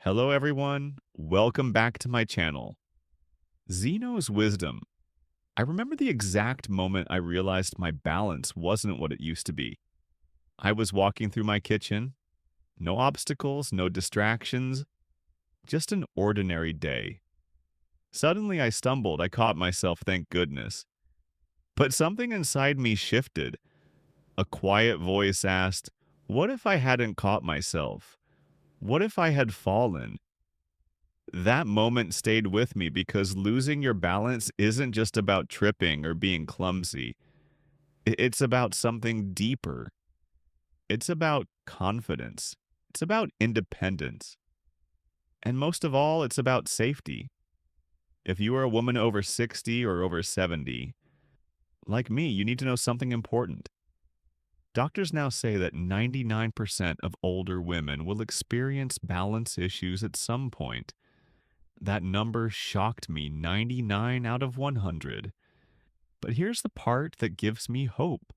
Hello, everyone. Welcome back to my channel. Zeno's Wisdom. I remember the exact moment I realized my balance wasn't what it used to be. I was walking through my kitchen, no obstacles, no distractions, just an ordinary day. Suddenly I stumbled. I caught myself, thank goodness. But something inside me shifted. A quiet voice asked, "What if I hadn't caught myself? What if I had fallen?" That moment stayed with me because losing your balance isn't just about tripping or being clumsy. It's about something deeper. It's about confidence. It's about independence. And most of all, it's about safety. If you are a woman over 60 or over 70, like me, you need to know something important. Doctors now say that 99% of older women will experience balance issues at some point. That number shocked me, 99 out of 100. But here's the part that gives me hope.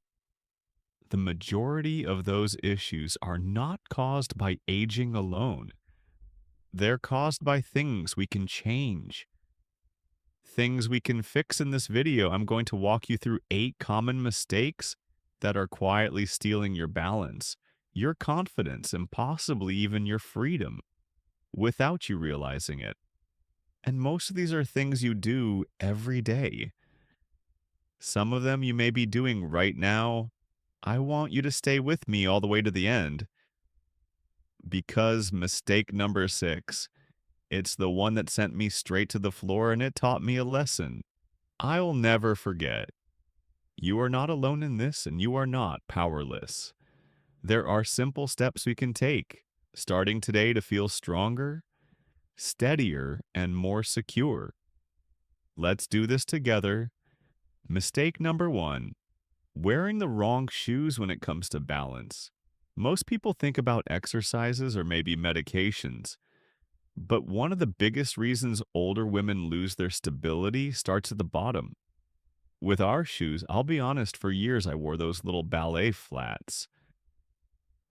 The majority of those issues are not caused by aging alone. They're caused by things we can change, things we can fix. In this video, I'm going to walk you through 8 common mistakes that are quietly stealing your balance, your confidence, and possibly even your freedom without you realizing it. And most of these are things you do every day. Some of them you may be doing right now. I want you to stay with me all the way to the end because mistake number 6, it's the one that sent me straight to the floor and it taught me a lesson I'll never forget. You are not alone in this and you are not powerless. There are simple steps we can take starting today to feel stronger, steadier, and more secure. Let's do this together. Mistake number 1, wearing the wrong shoes when it comes to balance. Most people think about exercises or maybe medications, but one of the biggest reasons older women lose their stability starts at the bottom. With our shoes, I'll be honest, for years I wore those little ballet flats.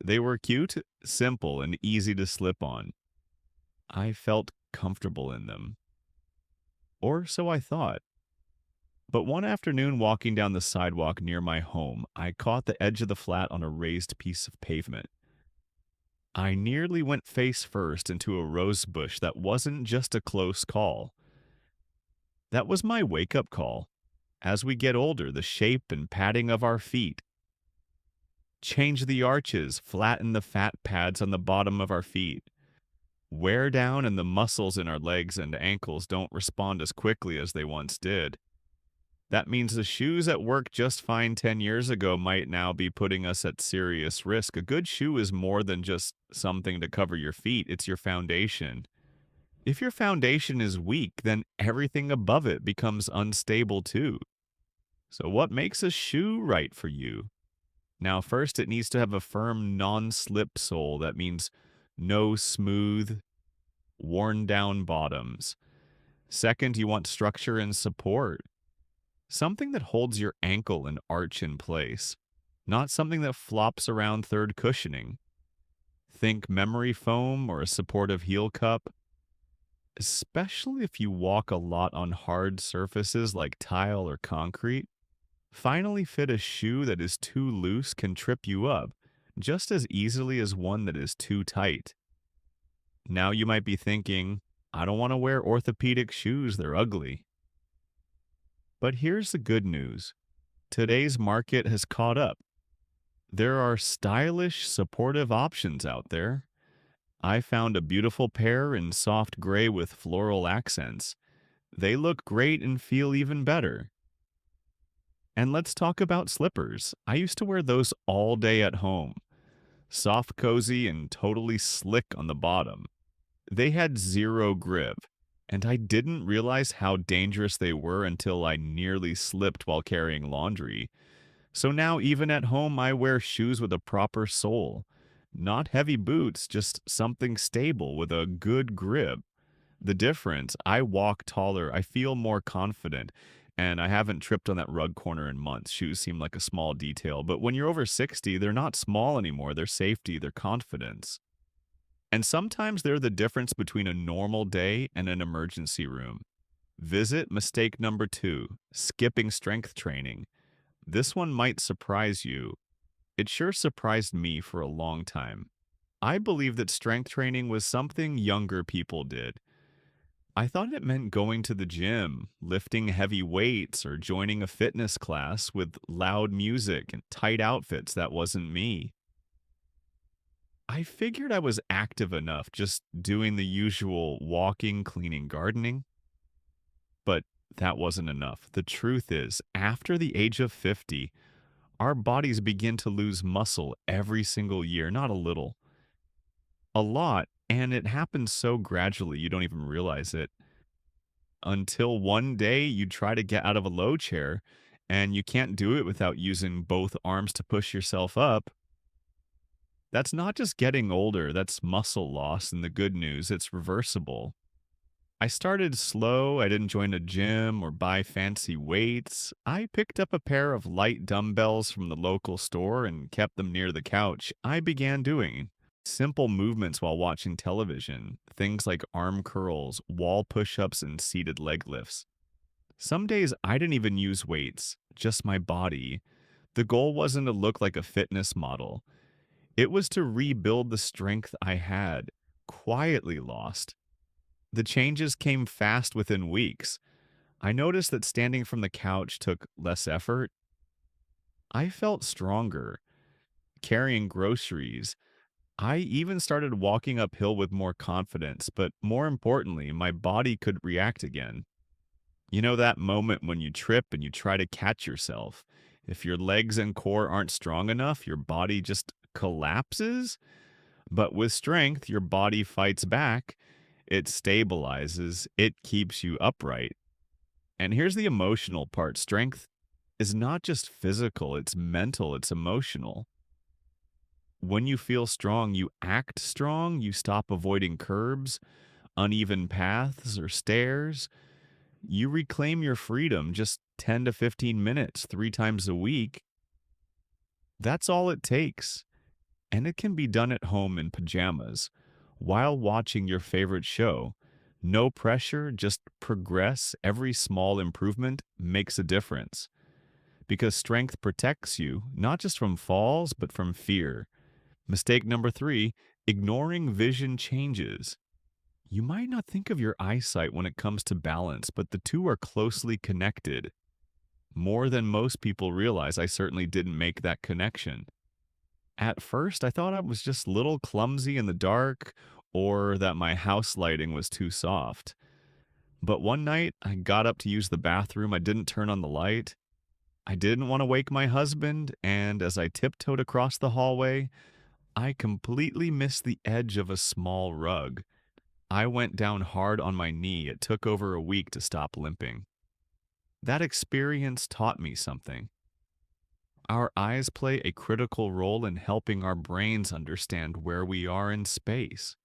They were cute, simple, and easy to slip on. I felt comfortable in them. Or so I thought. But one afternoon, walking down the sidewalk near my home, I caught the edge of the flat on a raised piece of pavement. I nearly went face first into a rose bush that wasn't just a close call. That was my wake up call. As we get older, the shape and padding of our feet change the arches, flatten the fat pads on the bottom of our feet, wear down, and the muscles in our legs and ankles don't respond as quickly as they once did. That means the shoes that worked just fine 10 years ago might now be putting us at serious risk. A good shoe is more than just something to cover your feet, it's your foundation. If your foundation is weak, then everything above it becomes unstable too. So, what makes a shoe right for you? Now, first, it needs to have a firm, non slip sole. That means no smooth, worn down bottoms. Second, you want structure and support. Something that holds your ankle and arch in place, not something that flops around third cushioning. Think memory foam or a supportive heel cup, especially if you walk a lot on hard surfaces like tile or concrete. Finally, fit a shoe that is too loose can trip you up just as easily as one that is too tight. Now you might be thinking, I don't want to wear orthopedic shoes, they're ugly. But here's the good news. Today's market has caught up. There are stylish, supportive options out there. I found a beautiful pair in soft gray with floral accents. They look great and feel even better. And let's talk about slippers. I used to wear those all day at home. Soft, cozy, and totally slick on the bottom. They had zero grip, and I didn't realize how dangerous they were until I nearly slipped while carrying laundry. So now, even at home, I wear shoes with a proper sole. Not heavy boots, just something stable with a good grip. The difference, I walk taller, I feel more confident, and I haven't tripped on that rug corner in months. Shoes seem like a small detail, but when you're over 60, they're not small anymore. They're safety, they're confidence. And sometimes they're the difference between a normal day and an emergency room. Visit mistake number 2, skipping strength training. This one might surprise you. It sure surprised me for a long time. I believe that strength training was something younger people did. I thought it meant going to the gym, lifting heavy weights, or joining a fitness class with loud music and tight outfits. That wasn't me. I figured I was active enough just doing the usual walking, cleaning, gardening, but that wasn't enough. The truth is, after the age of 50, our bodies begin to lose muscle every single year, not a little, a lot, and it happens so gradually you don't even realize it until one day you try to get out of a low chair and you can't do it without using both arms to push yourself up. That's not just getting older, that's muscle loss. And the good news, it's reversible. I started slow. I didn't join a gym or buy fancy weights. I picked up a pair of light dumbbells from the local store and kept them near the couch. I began doing simple movements while watching television, things like arm curls, wall push ups, and seated leg lifts. Some days I didn't even use weights, just my body. The goal wasn't to look like a fitness model, it was to rebuild the strength I had quietly lost. The changes came fast within weeks. I noticed that standing from the couch took less effort. I felt stronger, carrying groceries. I even started walking uphill with more confidence, but more importantly, my body could react again. You know that moment when you trip and you try to catch yourself? If your legs and core aren't strong enough, your body just collapses. But with strength, your body fights back, it stabilizes, it keeps you upright. And here's the emotional part: strength is not just physical, it's mental, it's emotional. When you feel strong, you act strong, you stop avoiding curbs, uneven paths, or stairs. You reclaim your freedom just 10 to 15 minutes, 3 times a week. That's all it takes. And it can be done at home in pajamas while watching your favorite show. No pressure, just progress. Every small improvement makes a difference because strength protects you not just from falls, but from fear. Mistake number 3, ignoring vision changes. You might not think of your eyesight when it comes to balance, but the two are closely connected. More than most people realize. I certainly didn't make that connection. At first, I thought I was just a little clumsy in the dark or that my house lighting was too soft. But one night, I got up to use the bathroom. I didn't turn on the light. I didn't want to wake my husband, and as I tiptoed across the hallway, I completely missed the edge of a small rug. I went down hard on my knee. It took over a week to stop limping. That experience taught me something. Our eyes play a critical role in helping our brains understand where we are in space.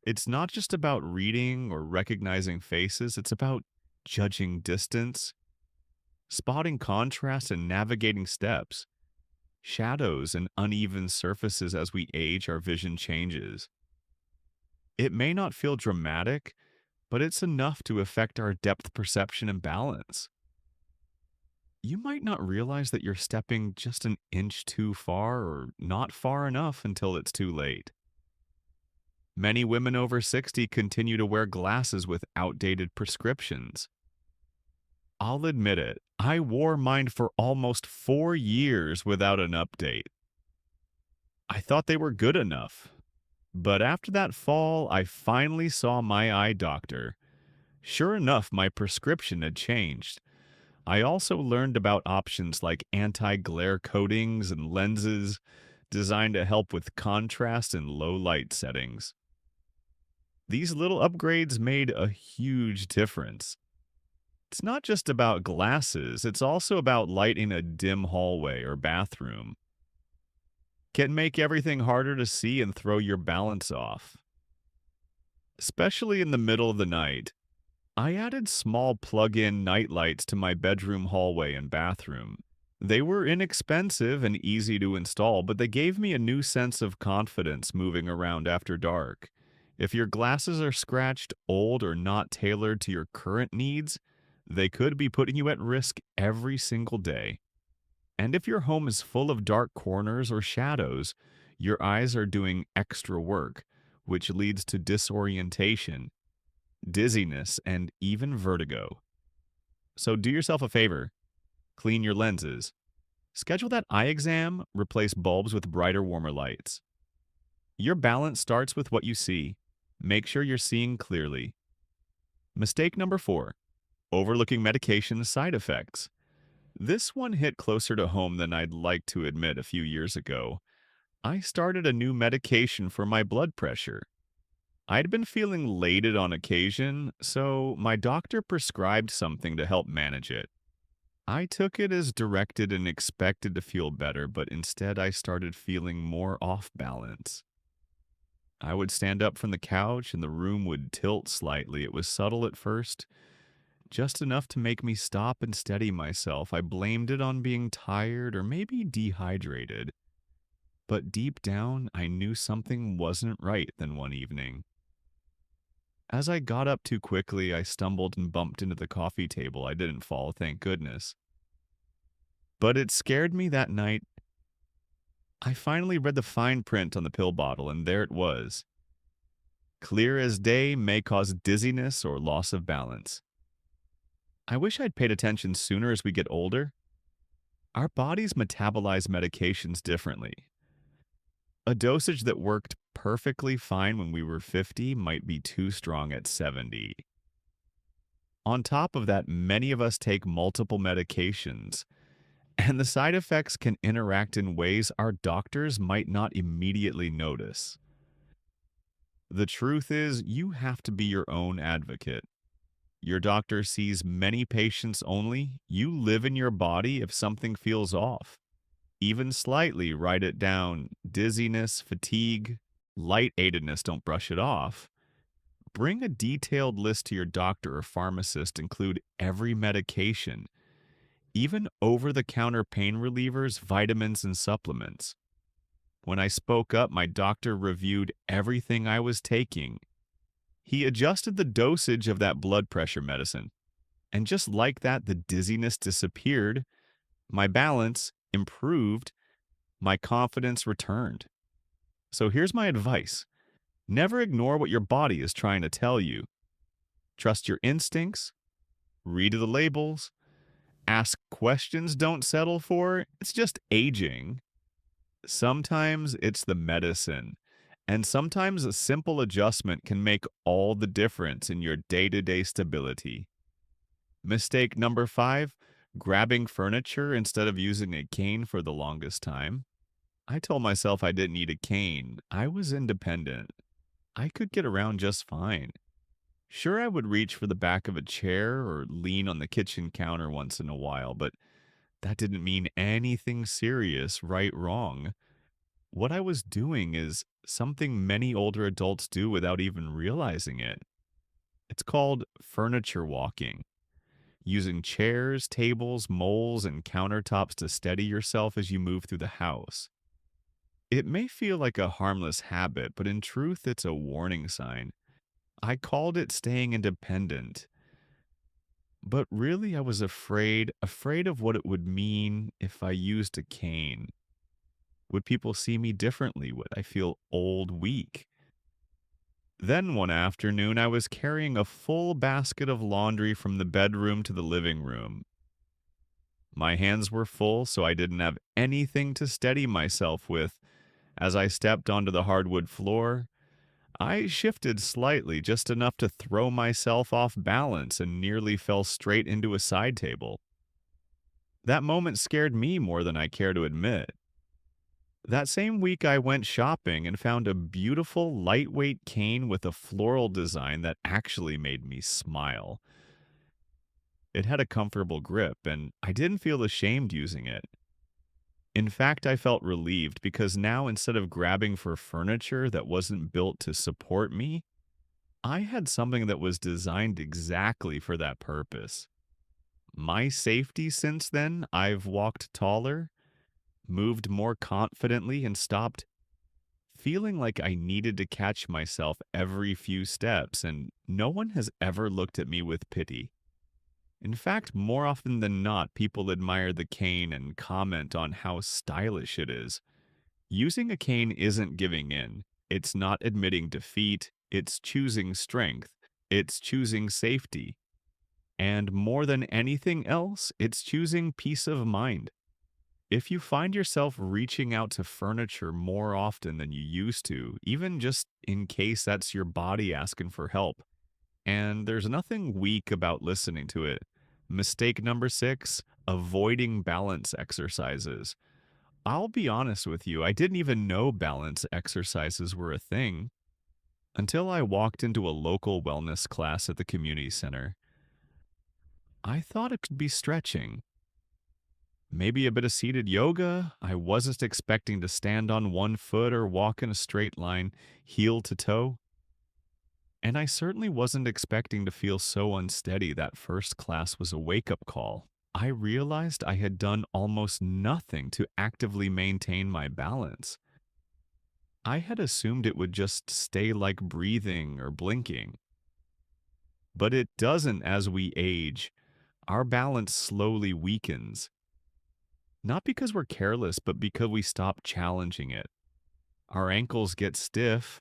It's not just about reading or recognizing faces, it's about judging distance, spotting contrast, and navigating steps. Shadows and uneven surfaces. As we age, our vision changes. It may not feel dramatic, but it's enough to affect our depth perception and balance. You might not realize that you're stepping just an inch too far or not far enough until it's too late. Many women over 60 continue to wear glasses with outdated prescriptions. I'll admit it, I wore mine for almost 4 years without an update. I thought they were good enough. But after that fall, I finally saw my eye doctor. Sure enough, my prescription had changed. I also learned about options like anti glare coatings and lenses designed to help with contrast in low light settings. These little upgrades made a huge difference. It's not just about glasses, it's also about lighting a dim hallway or bathroom. Can make everything harder to see and throw your balance off. Especially in the middle of the night, I added small plug in night lights to my bedroom hallway and bathroom. They were inexpensive and easy to install, but they gave me a new sense of confidence moving around after dark. If your glasses are scratched, old, or not tailored to your current needs, they could be putting you at risk every single day. And if your home is full of dark corners or shadows, your eyes are doing extra work, which leads to disorientation, dizziness, and even vertigo. So do yourself a favor, clean your lenses. Schedule that eye exam, replace bulbs with brighter, warmer lights. Your balance starts with what you see. Make sure you're seeing clearly. Mistake number 4, overlooking medication side effects. This one hit closer to home than I'd like to admit a few years ago. I started a new medication for my blood pressure. I'd been feeling elated on occasion, so my doctor prescribed something to help manage it. I took it as directed and expected to feel better, but instead I started feeling more off balance. I would stand up from the couch and the room would tilt slightly. It was subtle at first, just enough to make me stop and steady myself. I blamed it on being tired or maybe dehydrated. But deep down, I knew something wasn't right then one evening. As I got up too quickly, I stumbled and bumped into the coffee table. I didn't fall, thank goodness. But it scared me that night. I finally read the fine print on the pill bottle, and there it was. Clear as day, may cause dizziness or loss of balance. I wish I'd paid attention sooner as we get older. Our bodies metabolize medications differently. A dosage that worked perfectly fine when we were 50 might be too strong at 70. On top of that, many of us take multiple medications, and the side effects can interact in ways our doctors might not immediately notice. The truth is, you have to be your own advocate. Your doctor sees many patients only. You live in your body if something feels off. Even slightly, write it down. Dizziness, fatigue, lightheadedness, don't brush it off. Bring a detailed list to your doctor or pharmacist. Include every medication, even over-the-counter pain relievers, vitamins, and supplements. When I spoke up, my doctor reviewed everything I was taking. He adjusted the dosage of that blood pressure medicine. And just like that, the dizziness disappeared, my balance improved, my confidence returned. So here's my advice. Never ignore what your body is trying to tell you. Trust your instincts, read the labels, ask questions, don't settle for. It's just aging. Sometimes it's the medicine, and sometimes a simple adjustment can make all the difference in your day-to-day stability. Mistake number 5, grabbing furniture instead of using a cane for the longest time. I told myself I didn't need a cane. I was independent. I could get around just fine. Sure, I would reach for the back of a chair or lean on the kitchen counter once in a while, but that didn't mean anything serious, right, wrong. What I was doing is something many older adults do without even realizing it. It's called furniture walking, using chairs, tables, moles, and countertops to steady yourself as you move through the house. It may feel like a harmless habit, but in truth, it's a warning sign. I called it staying independent, but really I was afraid of what it would mean if I used a cane. Would people see me differently? Would I feel old, weak? Then one afternoon, I was carrying a full basket of laundry from the bedroom to the living room. My hands were full, so I didn't have anything to steady myself with. As I stepped onto the hardwood floor, I shifted slightly, just enough to throw myself off balance and nearly fell straight into a side table. That moment scared me more than I care to admit. That same week, I went shopping and found a beautiful, lightweight cane with a floral design that actually made me smile. It had a comfortable grip, and I didn't feel ashamed using it. In fact, I felt relieved because now instead of grabbing for furniture that wasn't built to support me, I had something that was designed exactly for that purpose. My safety since then, I've walked taller, moved more confidently, and stopped feeling like I needed to catch myself every few steps, and no one has ever looked at me with pity. In fact, more often than not, people admire the cane and comment on how stylish it is. Using a cane isn't giving in. It's not admitting defeat. It's choosing strength. It's choosing safety. And more than anything else, it's choosing peace of mind. If you find yourself reaching out to furniture more often than you used to, even just in case that's your body asking for help, and there's nothing weak about listening to it. Mistake number six, avoiding balance exercises. I'll be honest with you, I didn't even know balance exercises were a thing until I walked into a local wellness class at the community center. I thought it could be stretching, maybe a bit of seated yoga. I wasn't expecting to stand on one foot or walk in a straight line, heel to toe. And I certainly wasn't expecting to feel so unsteady. That first class was a wake up call. I realized I had done almost nothing to actively maintain my balance. I had assumed it would just stay like breathing or blinking. But it doesn't as we age. Our balance slowly weakens, not because we're careless, but because we stop challenging it. Our ankles get stiff,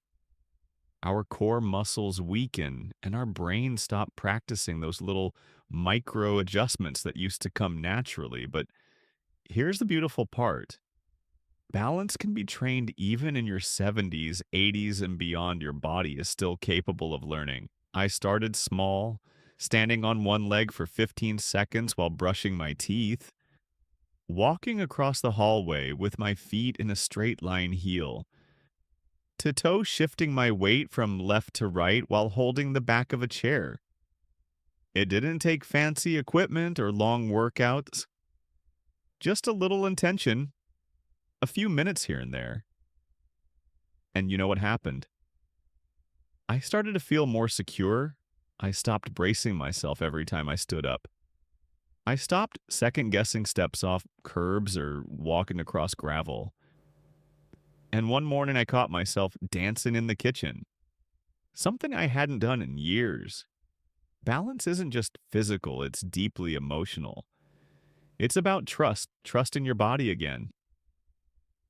our core muscles weaken, and our brain stop practicing those little micro adjustments that used to come naturally. But here's the beautiful part: balance can be trained even in your 70s, 80s, and beyond. Your body is still capable of learning. I started small, standing on one leg for 15 seconds while brushing my teeth, walking across the hallway with my feet in a straight line heel, to toe shifting my weight from left to right while holding the back of a chair. It didn't take fancy equipment or long workouts, just a little intention, a few minutes here and there. And you know what happened? I started to feel more secure. I stopped bracing myself every time I stood up. I stopped second guessing steps off curbs or walking across gravel. And one morning I caught myself dancing in the kitchen, something I hadn't done in years. Balance isn't just physical, it's deeply emotional. It's about trust in your body again.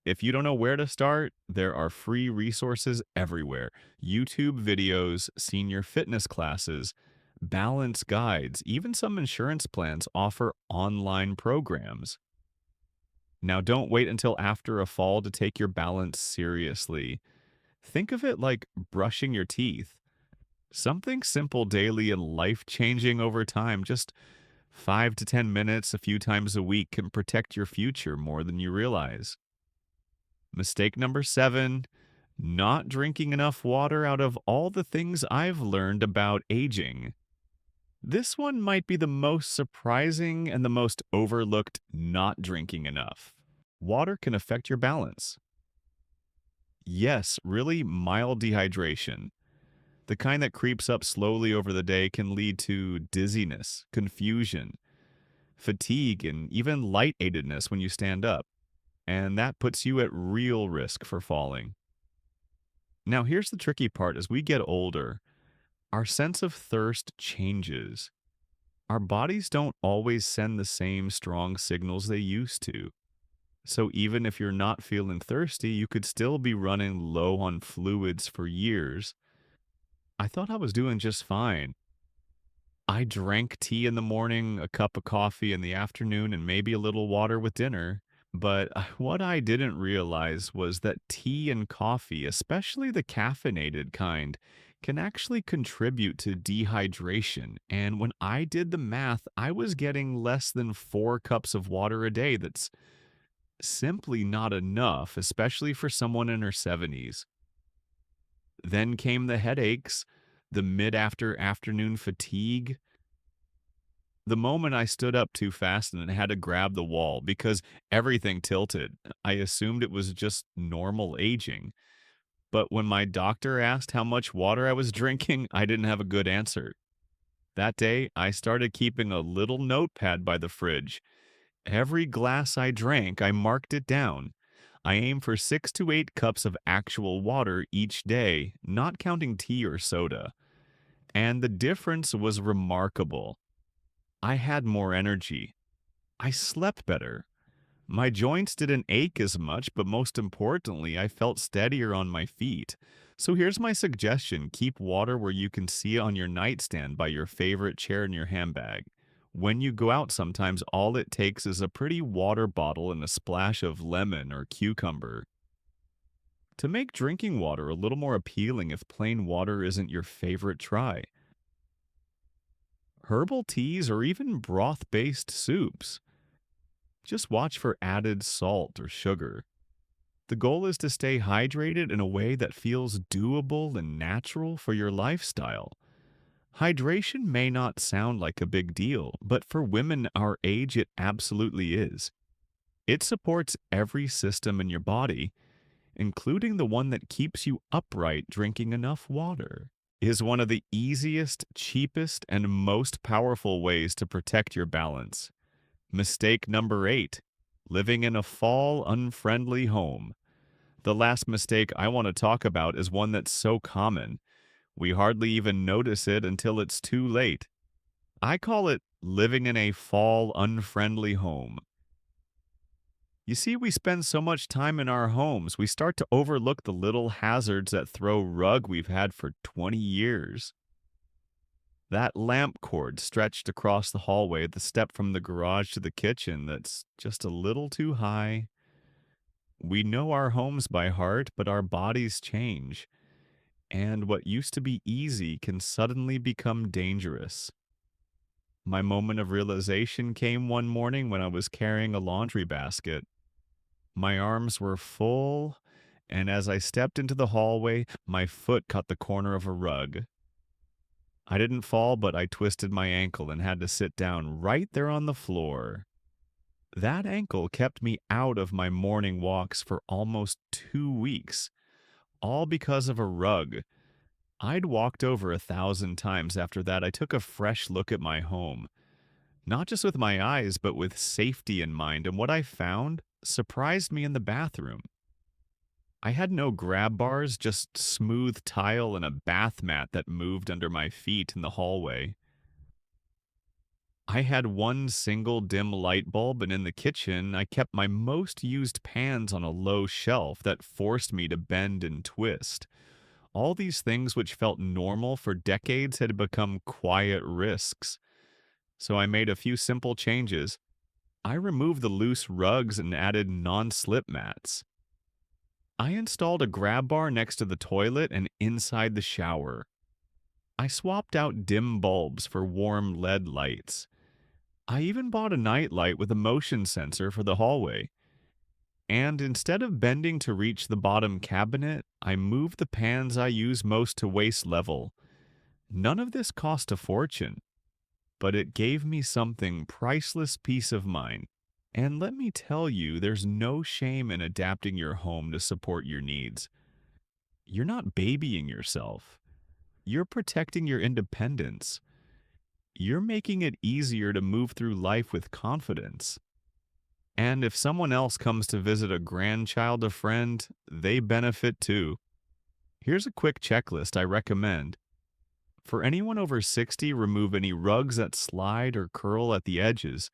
If you don't know where to start, there are free resources everywhere: YouTube videos, senior fitness classes, balance guides, even some insurance plans offer online programs. Now, don't wait until after a fall to take your balance seriously. Think of it like brushing your teeth. Something simple daily and life changing over time, just 5 to 10 minutes a few times a week, can protect your future more than you realize. Mistake number seven, not drinking enough water. Out of all the things I've learned about aging, this one might be the most surprising and the most overlooked: not drinking enough. Water can affect your balance. Yes, really mild dehydration, the kind that creeps up slowly over the day, can lead to dizziness, confusion, fatigue, and even lightheadedness when you stand up. And that puts you at real risk for falling. Now, here's the tricky part: as we get older, our sense of thirst changes. Our bodies don't always send the same strong signals they used to. So even if you're not feeling thirsty, you could still be running low on fluids for years. I thought I was doing just fine. I drank tea in the morning, a cup of coffee in the afternoon, and maybe a little water with dinner. But what I didn't realize was that tea and coffee, especially the caffeinated kind, can actually contribute to dehydration. And when I did the math, I was getting less than 4 cups of water a day. That's simply not enough, especially for someone in her 70s. Then came the headaches, the afternoon fatigue. The moment I stood up too fast and had to grab the wall because everything tilted, I assumed it was just normal aging. But when my doctor asked how much water I was drinking, I didn't have a good answer. That day, I started keeping a little notepad by the fridge. Every glass I drank, I marked it down. I aim for 6 to 8 cups of actual water each day, not counting tea or soda. And the difference was remarkable. I had more energy. I slept better. My joints didn't ache as much, but most importantly, I felt steadier on my feet. So here's my suggestion: keep water where you can see it on your nightstand by your favorite chair in your handbag. When you go out, sometimes all it takes is a pretty water bottle and a splash of lemon or cucumber. To make drinking water a little more appealing if plain water isn't your favorite, try herbal teas or even broth based soups. Just watch for added salt or sugar. The goal is to stay hydrated in a way that feels doable and natural for your lifestyle. Hydration may not sound like a big deal, but for women our age, it absolutely is. It supports every system in your body, including the one that keeps you upright. Drinking enough water is one of the easiest, cheapest, and most powerful ways to protect your balance. Mistake number 8: living in a fall unfriendly home. The last mistake I want to talk about is one that's so common, we hardly even notice it until it's too late. I call it living in a fall unfriendly home. You see, we spend so much time in our homes, we start to overlook the little hazards that throw rug we've had for 20 years. That lamp cord stretched across the hallway, the step from the garage to the kitchen that's just a little too high. We know our homes by heart, but our bodies change, and what used to be easy can suddenly become dangerous. My moment of realization came one morning when I was carrying a laundry basket. My arms were full, and as I stepped into the hallway, my foot caught the corner of a rug. I didn't fall, but I twisted my ankle and had to sit down right there on the floor. That ankle kept me out of my morning walks for almost 2 weeks, all because of a rug. I'd walked over 1,000 times after that. I took a fresh look at my home, not just with my eyes, but with safety in mind, and what I found surprised me in the bathroom. I had no grab bars, just smooth tile and a bath mat that moved under my feet in the hallway. I had one single dim light bulb, and in the kitchen, I kept my most used pans on a low shelf that forced me to bend and twist. All these things, which felt normal for decades, had become quiet risks. So I made a few simple changes. I removed the loose rugs and added non slip mats. I installed a grab bar next to the toilet and inside the shower. I swapped out dim bulbs for warm LED lights. I even bought a night light with a motion sensor for the hallway. And instead of bending to reach the bottom cabinet, I moved the pans I use most to waist level. None of this cost a fortune, but it gave me something priceless: peace of mind. And let me tell you, there's no shame in adapting your home to support your needs. You're not babying yourself. You're protecting your independence. You're making it easier to move through life with confidence. And if someone else comes to visit a grandchild, a friend, they benefit too. Here's a quick checklist I recommend. For anyone over 60, remove any rugs that slide or curl at the edges.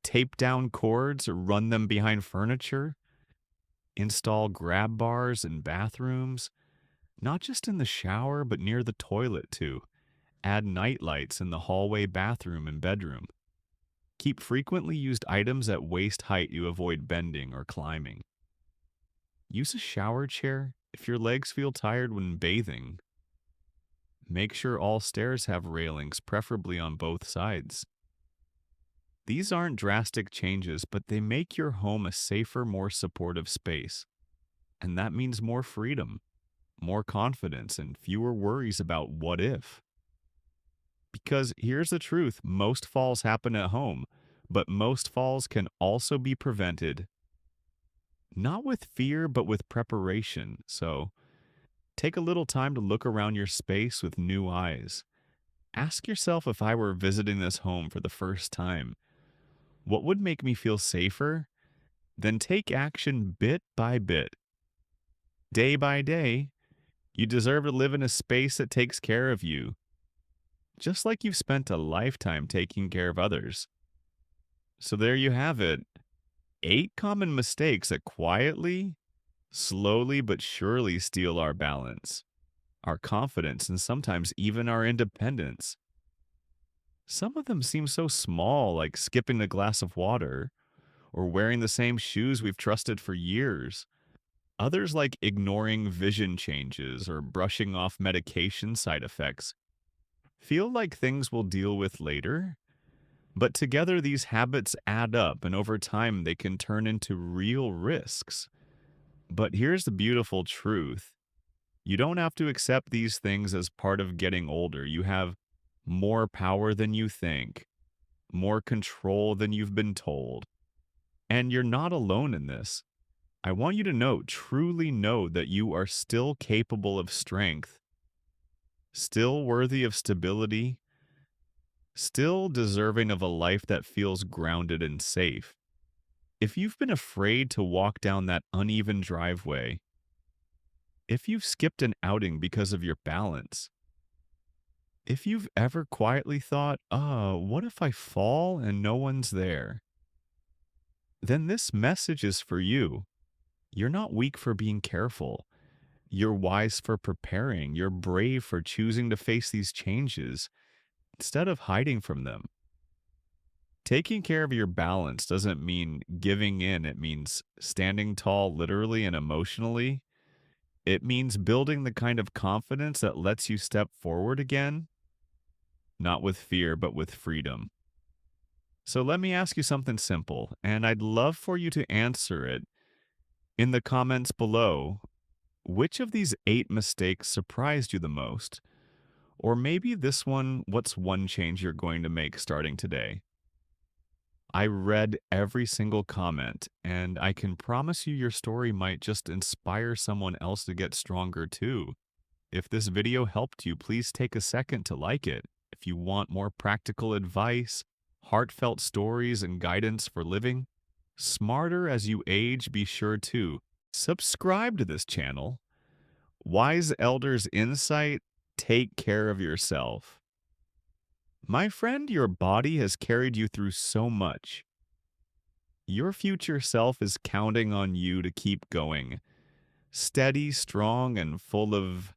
Tape down cords or run them behind furniture. Install grab bars in bathrooms, not just in the shower, but near the toilet too. Add night lights in the hallway, bathroom, and bedroom. Keep frequently used items at waist height to avoid bending or climbing. Use a shower chair if your legs feel tired when bathing. Make sure all stairs have railings, preferably on both sides. These aren't drastic changes, but they make your home a safer, more supportive space. And that means more freedom, more confidence, and fewer worries about what if. Because here's the truth: most falls happen at home, but most falls can also be prevented. Not with fear, but with preparation. So take a little time to look around your space with new eyes. Ask yourself, if I were visiting this home for the first time, what would make me feel safer? Then take action bit by bit, day by day. You deserve to live in a space that takes care of you, just like you've spent a lifetime taking care of others. So there you have it. 8 common mistakes that quietly, slowly, but surely steal our balance, our confidence, and sometimes even our independence. Some of them seem so small, like skipping a glass of water or wearing the same shoes we've trusted for years. Others, like ignoring vision changes or brushing off medication side effects, feel like things we'll deal with later. But together, these habits add up, and over time, they can turn into real risks. But here's the beautiful truth: you don't have to accept these things as part of getting older. You have more power than you think, more control than you've been told. And you're not alone in this. I want you to know, truly know, that you are still capable of strength, still worthy of stability, still deserving of a life that feels grounded and safe. If you've been afraid to walk down that uneven driveway, if you've skipped an outing because of your balance, if you've ever quietly thought, what if I fall and no one's there? Then this message is for you. You're not weak for being careful. You're wise for preparing. You're brave for choosing to face these changes instead of hiding from them. Taking care of your balance doesn't mean giving in. It means standing tall literally and emotionally. It means building the kind of confidence that lets you step forward again, not with fear, but with freedom. So let me ask you something simple, and I'd love for you to answer it in the comments below. Which of these 8 mistakes surprised you the most? Or maybe this one, what's one change you're going to make starting today? I read every single comment, and I can promise you your story might just inspire someone else to get stronger too. If this video helped you, please take a second to like it. If you want more practical advice, heartfelt stories, and guidance for living smarter as you age, be sure to subscribe to this channel. Wise Elders Insight: take care of yourself. My friend, your body has carried you through so much. Your future self is counting on you to keep going, steady, strong, and full of